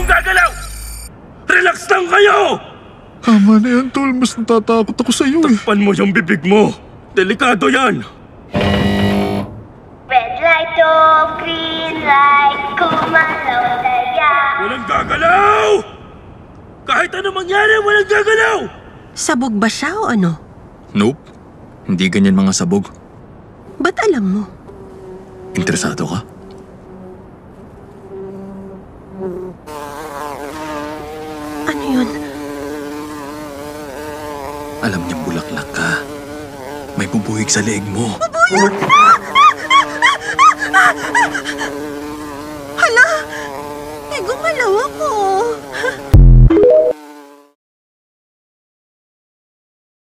gagalaw! Relax lang kayo! Tama na yan, Tol. Mas natatakot ako sa iyo eh. Takpan mo yung bibig mo. Delikado yan. Red light off, green light, kumalaw tayo. Walang gagalaw! Kahit ano mangyari, walang gagalaw! Sabog ba siya o ano? Nope. Hindi ganyan mga sabog. Ba't alam mo? Interesado ka? Ano yun? Alam niyang bulaklak ka. May bubuhig sa leeg mo. Hala! Eh, gumalaw ako.